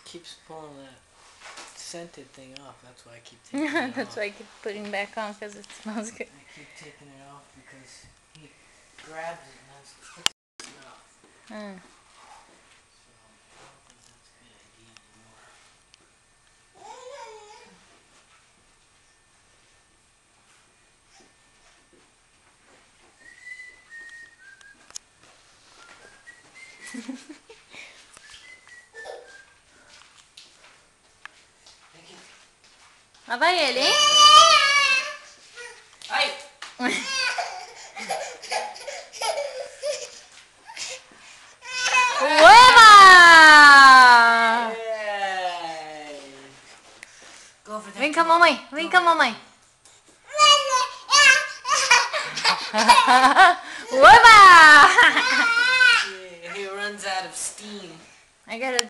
keeps pulling that scented thing off. That's why I keep taking it off. That's why I keep putting it back on, because it smells good. I keep taking it off because he grabs it and then puts it in his mouth. So I don't think that's a good idea anymore. Lá vai ele, hein? Ai! Ueba! Vem com a mamãe, vem com a mamãe. Ueba! He runs out of steam. I gotta